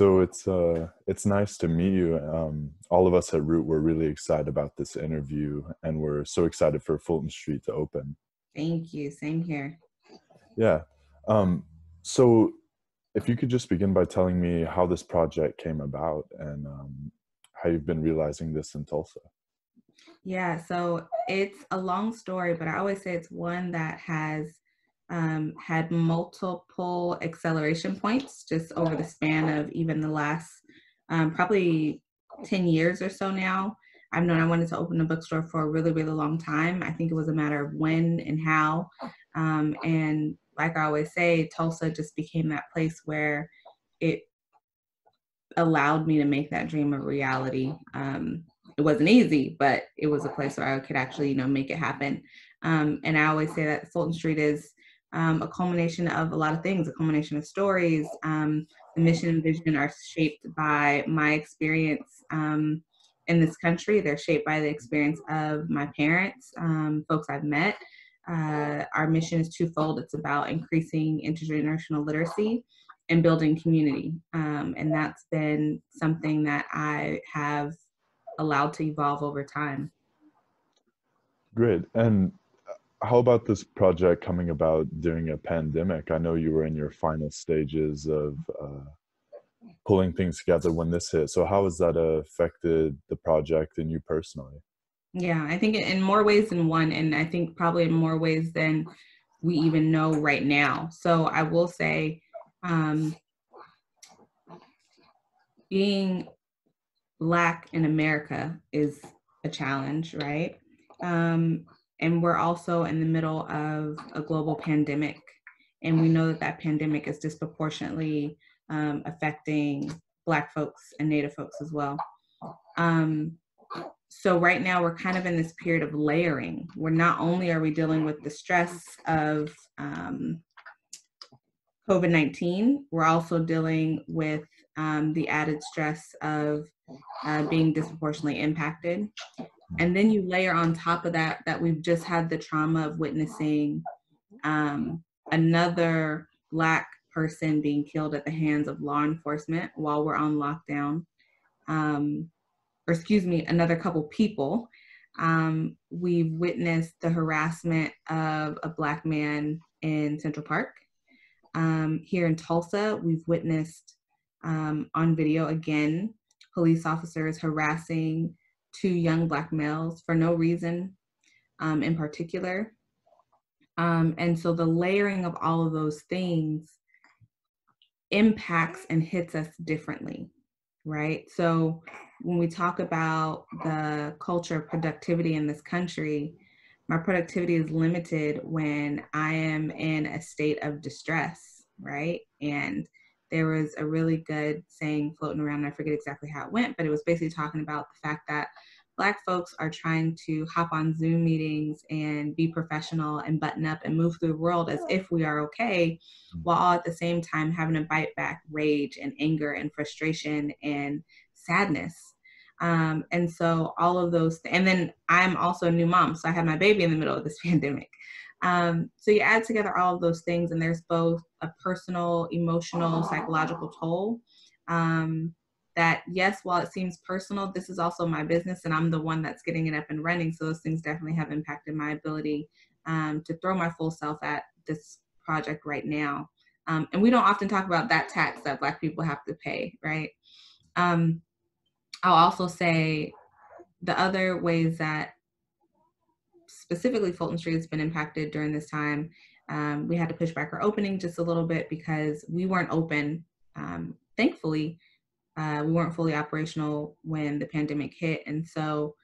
So it's nice to meet you. All of us at Root were really excited about this interview, and we're so excited for Fulton Street to open. Thank you. Same here. Yeah. Um, so if you could just begin by telling me how this project came about and how you've been realizing this in Tulsa. Yeah, so it's a long story, but I always say it's one that has had multiple acceleration points just over the span of even the last probably 10 years or so now. I've known I wanted to open a bookstore for a really, really long time. I think it was a matter of when and how. And like I always say, Tulsa just became that place where it allowed me to make that dream a reality. It wasn't easy, but it was a place where I could actually, make it happen. And I always say that Fulton Street is a culmination of a lot of things, a culmination of stories. The mission and vision are shaped by my experience in this country. They're shaped by the experience of my parents, folks I've met. Our mission is twofold. It's about increasing intergenerational literacy and building community. And that's been something that I have allowed to evolve over time. Great. And how about this project coming about during a pandemic? I know you were in your final stages of pulling things together when this hit. So how has that affected the project and you personally? Yeah, I think in more ways than one, and I think probably in more ways than we even know right now. So I will say, um, being Black in America is a challenge, right? And we're also in the middle of a global pandemic. And we know that that pandemic is disproportionately affecting Black folks and Native folks as well. Um, so right now we're kind of in this period of layering, where not only are we dealing with the stress of COVID-19, we're also dealing with the added stress of being disproportionately impacted. And then you layer on top of that, that we've just had the trauma of witnessing another Black person being killed at the hands of law enforcement while we're on lockdown. Or excuse me, another couple people. We've witnessed the harassment of a Black man in Central Park. Here in Tulsa, we've witnessed on video again, police officers harassing two young Black males for no reason in particular. And so the layering of all of those things impacts and hits us differently, right? So when we talk about the culture of productivity in this country, my productivity is limited when I am in a state of distress, right? And there was a really good saying floating around, and I forget exactly how it went, but it was basically talking about the fact that Black folks are trying to hop on Zoom meetings and be professional and button up and move through the world as if we are okay, while all at the same time having to bite back rage and anger and frustration and sadness. And so all of those, and then I'm also a new mom, so I had my baby in the middle of this pandemic. So you add together all of those things, and there's both a personal, emotional, psychological toll. That yes, while it seems personal, this is also my business, and I'm the one that's getting it up and running. So those things definitely have impacted my ability to throw my full self at this project right now. And we don't often talk about that tax that Black people have to pay, right? I'll also say the other ways that specifically Fulton Street has been impacted during this time, we had to push back our opening just a little bit because we weren't open. Thankfully, we weren't fully operational when the pandemic hit. And so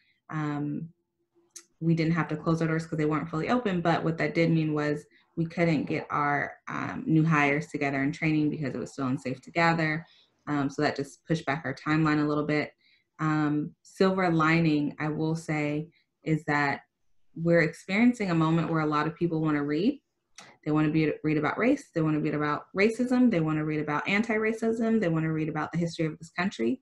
we didn't have to close our doors because they weren't fully open. But what that did mean was we couldn't get our new hires together in training because it was still unsafe to gather. So that just pushed back our timeline a little bit. Silver lining, I will say, is that we're experiencing a moment where a lot of people want to read. They want to read about race. They want to read about racism. They want to read about anti-racism. They want to read about the history of this country.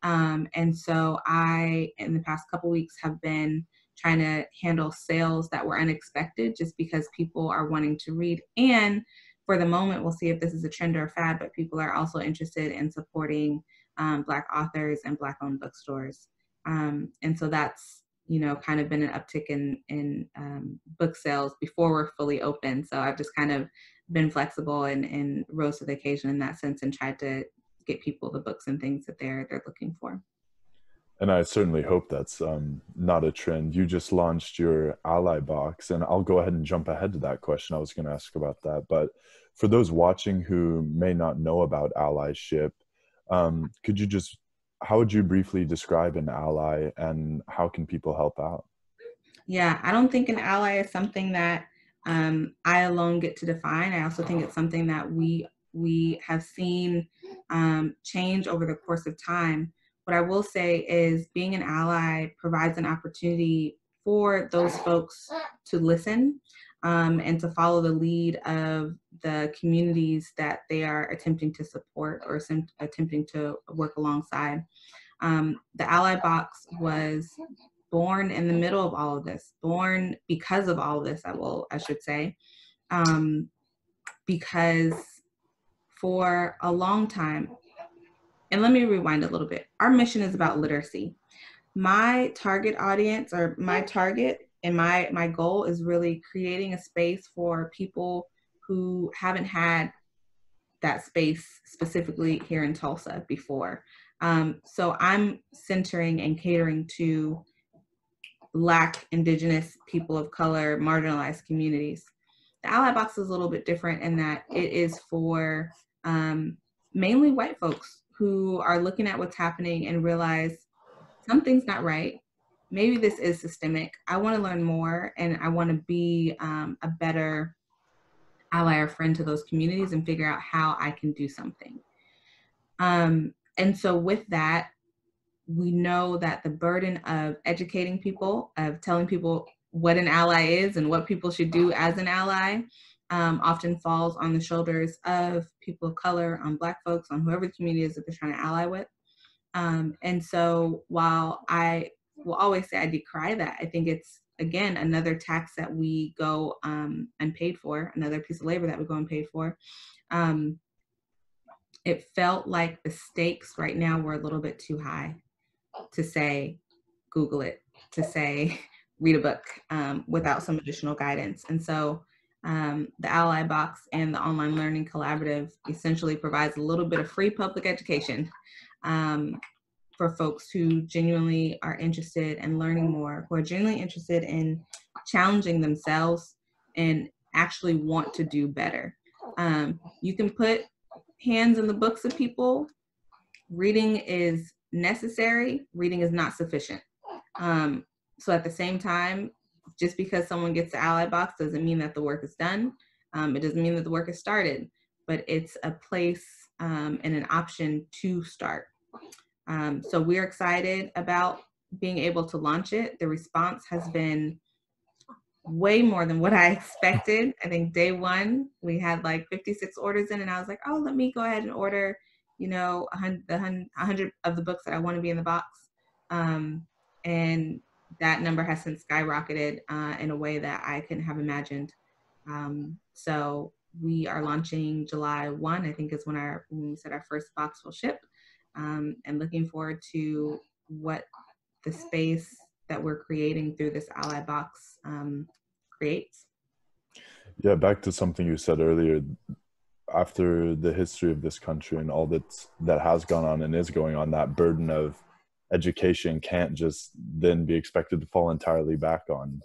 And so I, in the past couple weeks, have been trying to handle sales that were unexpected just because people are wanting to read. And for the moment, we'll see if this is a trend or a fad, but people are also interested in supporting Black authors and Black-owned bookstores. And so that's, you know, kind of been an uptick in book sales before we're fully open. So I've just kind of been flexible and rose to the occasion in that sense and tried to get people the books and things that they're looking for. And I certainly hope that's not a trend. You just launched your Ally box, and I'll go ahead and jump ahead to that question. I was going to ask about that. But for those watching who may not know about allyship, could you just, how would you briefly describe an ally and how can people help out? Yeah, I don't think an ally is something that I alone get to define. I also think it's something that we have seen change over the course of time. What I will say is being an ally provides an opportunity for those folks to listen and to follow the lead of the communities that they are attempting to support or attempting to work alongside. The Ally Box was born in the middle of all of this, born because of all of this, I should say, because for a long time, and let me rewind a little bit. Our mission is about literacy. My target audience, or my target and my goal, is really creating a space for people who haven't had that space specifically here in Tulsa before. So I'm centering and catering to Black, Indigenous, people of color, marginalized communities. The Ally Box is a little bit different in that it is for mainly white folks who are looking at what's happening and realize something's not right. Maybe this is systemic. I want to learn more, and I want to be a better ally or friend to those communities and figure out how I can do something. And so with that, we know that the burden of educating people, of telling people what an ally is and what people should do as an ally, often falls on the shoulders of people of color, on Black folks, on whoever the community is that they're trying to ally with. And so while I will always say I decry that, I think it's, again, another tax that we go unpaid for, another piece of labor that we go unpaid for. It felt like the stakes right now were a little bit too high to say, Google it, to say, read a book without some additional guidance. And so the Ally Box and the Online Learning Collaborative essentially provides a little bit of free public education for folks who genuinely are interested in learning more, who are genuinely interested in challenging themselves and actually want to do better. You can put hands in the books of people. Reading is necessary, reading is not sufficient. So at the same time, just because someone gets the Ally Box doesn't mean that the work is done. It doesn't mean that the work is started, but it's a place and an option to start. So we're excited about being able to launch it. The response has been way more than what I expected. I think day one, we had like 56 orders in, and I was like, oh, let me go ahead and order, you know, 100 of the books that I want to be in the box. And that number has since skyrocketed in a way that I couldn't have imagined. So we are launching July 1, I think is when we said our first box will ship, and looking forward to what the space that we're creating through this Ally Box creates. Yeah, back to something you said earlier, after the history of this country and all that has gone on and is going on, that burden of education can't just then be expected to fall entirely back on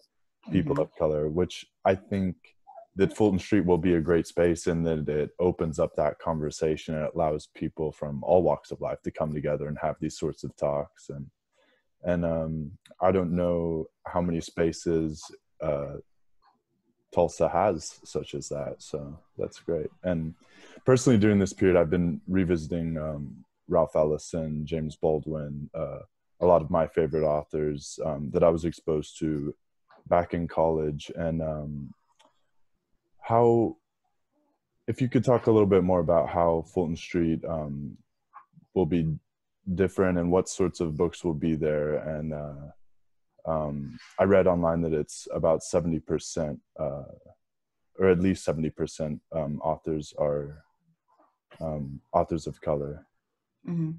people of color, which I think that Fulton Street will be a great space in that it opens up that conversation and it allows people from all walks of life to come together and have these sorts of talks. And I don't know how many spaces Tulsa has such as that, so that's great. And personally, during this period, I've been revisiting Ralph Ellison, James Baldwin, a lot of my favorite authors that I was exposed to back in college. And if you could talk a little bit more about how Fulton Street will be different and what sorts of books will be there. And I read online that it's about 70% or at least 70% authors are authors of color. Mm-hmm.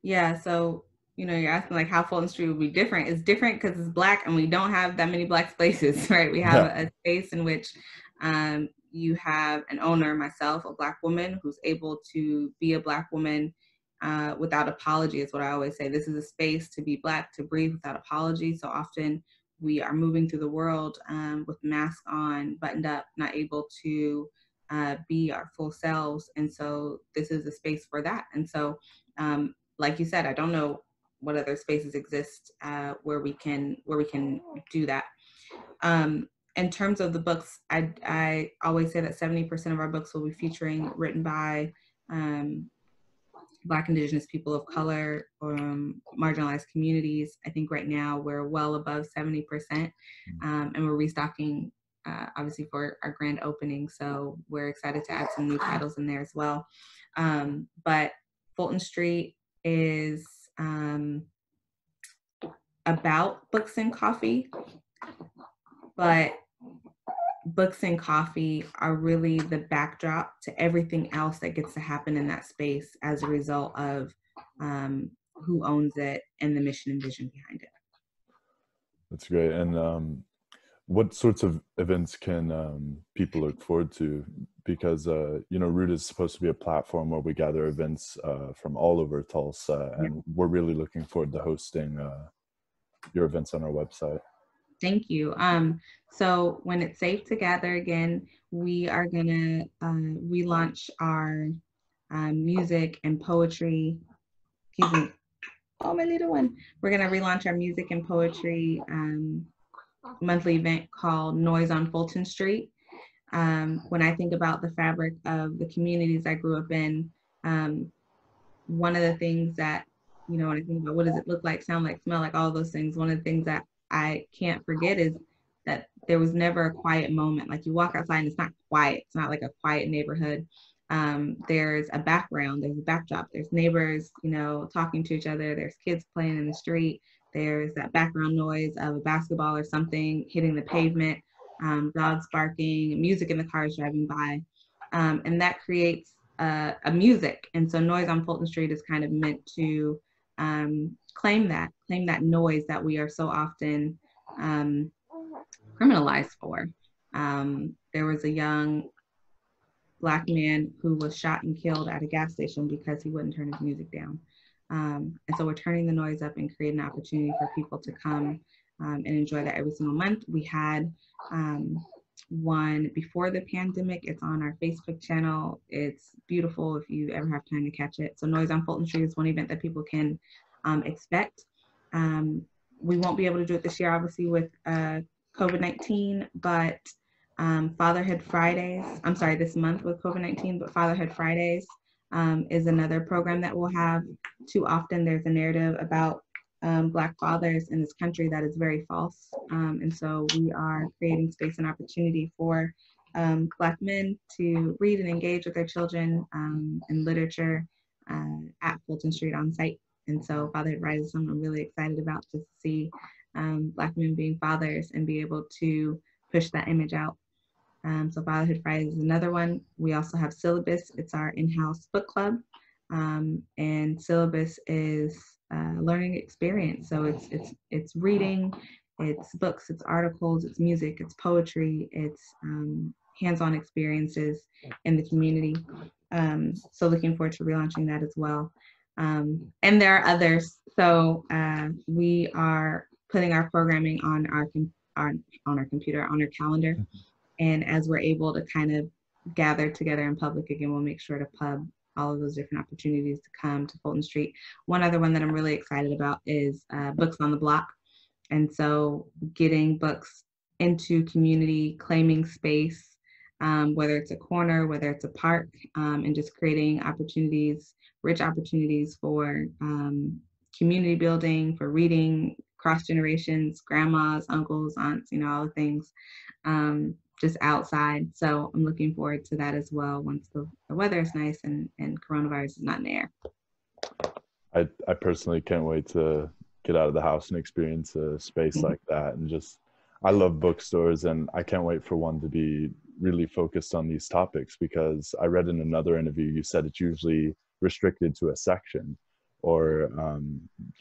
Yeah, so you're asking like how Fulton Street would be different. It's different because it's Black and we don't have that many Black spaces, right? We have Yeah. a space in which you have an owner, myself, a Black woman who's able to be a Black woman without apology is what I always say. This is a space to be Black, to breathe without apology. So often we are moving through the world with masks on, buttoned up, not able to be our full selves. And so this is a space for that. And so like you said, I don't know what other spaces exist where we can do that. In terms of the books, I always say that 70% of our books will be featuring written by Black, Indigenous people of color, or marginalized communities. I think right now we're well above 70%, and we're restocking obviously for our grand opening. So we're excited to add some new titles in there as well. But Fulton Street is about books and coffee, but books and coffee are really the backdrop to everything else that gets to happen in that space as a result of who owns it and the mission and vision behind it. That's great. And what sorts of events can people look forward to? Because Root is supposed to be a platform where we gather events from all over Tulsa, and we're really looking forward to hosting your events on our website. Thank you. So when it's safe to gather again, we are gonna relaunch our music and poetry. Excuse me. Oh, my little one. We're gonna relaunch our music and poetry monthly event called Noise on Fulton Street. When I think about the fabric of the communities I grew up in, one of the things that, when I think about what does it look like, sound like, smell like, all those things, one of the things that I can't forget is that there was never a quiet moment. Like you walk outside and it's not quiet. It's not like a quiet neighborhood. There's a background, there's a backdrop, there's neighbors, talking to each other, there's kids playing in the street, there's that background noise of a basketball or something hitting the pavement, dogs barking, music in the cars driving by. And that creates a music. And so Noise on Fulton Street is kind of meant to claim that noise that we are so often criminalized for. There was a young Black man who was shot and killed at a gas station because he wouldn't turn his music down. And so we're turning the noise up and creating an opportunity for people to come and enjoy that every single month. We had one before the pandemic. It's on our Facebook channel. It's beautiful if you ever have time to catch it. So Noise on Fulton Street is one event that people can expect. We won't be able to do it this year, obviously, with COVID-19, but Fatherhood Fridays, I'm sorry, this month with COVID-19, but Fatherhood Fridays is another program that we'll have. Too often there's a narrative about Black fathers in this country that is very false. And so we are creating space and opportunity for Black men to read and engage with their children in literature at Fulton Street on site. And so Fatherhood Fridays is something I'm really excited about, just to see Black men being fathers and be able to push that image out. So Fatherhood Fridays is another one. We also have Syllabus. It's our in-house book club. And Syllabus is a learning experience. So it's reading, it's books, it's articles, it's music, it's poetry, it's hands-on experiences in the community. So looking forward to relaunching that as well. And there are others. So we are putting our programming on our computer, on our calendar. And as we're able to kind of gather together in public again, we'll make sure to pub all of those different opportunities to come to Fulton Street. One other one that I'm really excited about is Books on the Block. And so getting books into community, claiming space, whether it's a corner, whether it's a park, and just creating opportunities, rich opportunities for community building, for reading, cross generations, grandmas, uncles, aunts, all the things. Just outside. So I'm looking forward to that as well once the weather is nice and coronavirus is not in the air. I personally can't wait to get out of the house and experience a space like that. And just, I love bookstores, and I can't wait for one to be really focused on these topics, because I read in another interview you said it's usually restricted to a section, or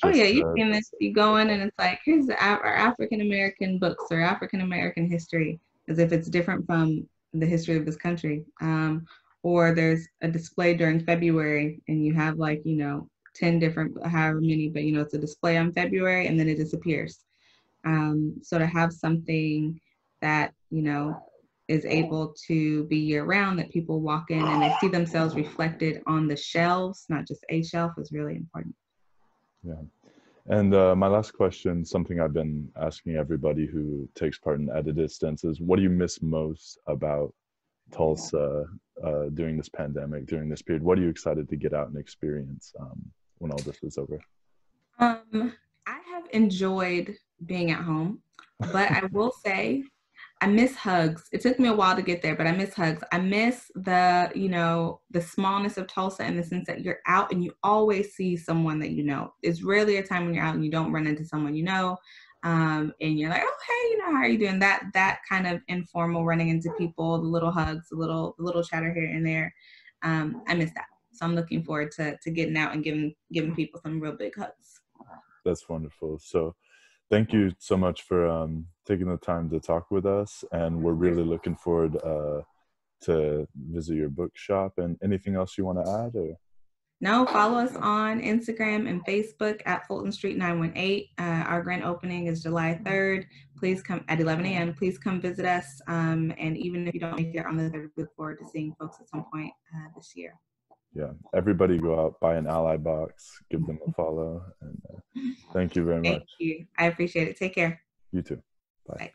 Oh yeah, just you've seen this. You go in the and it's like, here's our African American books or African American history, as if it's different from the history of this country. Or there's a display during February, and you have like 10 different, however many, but it's a display on February, and then it disappears. So to have something that is able to be year round, that people walk in and they see themselves reflected on the shelves, not just a shelf, is really important. Yeah. And my last question, something I've been asking everybody who takes part in At a Distance, is what do you miss most about Tulsa during this pandemic, during this period? What are you excited to get out and experience when all this is over? I have enjoyed being at home, but I will say I miss hugs. It took me a while to get there, but I miss hugs. I miss the smallness of Tulsa, in the sense that you're out and you always see someone that you know. There's rarely a time when you're out and you don't run into someone you know. And you're like, oh, hey, how are you doing? That kind of informal running into people, the little hugs, the little chatter here and there. I miss that. So I'm looking forward to getting out and giving people some real big hugs. That's wonderful. So thank you so much for taking the time to talk with us. And we're really looking forward to visit your bookshop. And anything else you want to add? Or? No, follow us on Instagram and Facebook at Fulton Street 918. Our grand opening is July 3rd. Please come at 11 a.m. Please come visit us. And even if you don't make it on the 3rd, we look forward to seeing folks at some point this year. Yeah, everybody go out, buy an Ally box, give them a follow. And thank you very Thank much. you. I appreciate it. Take care. You too. Bye. Bye.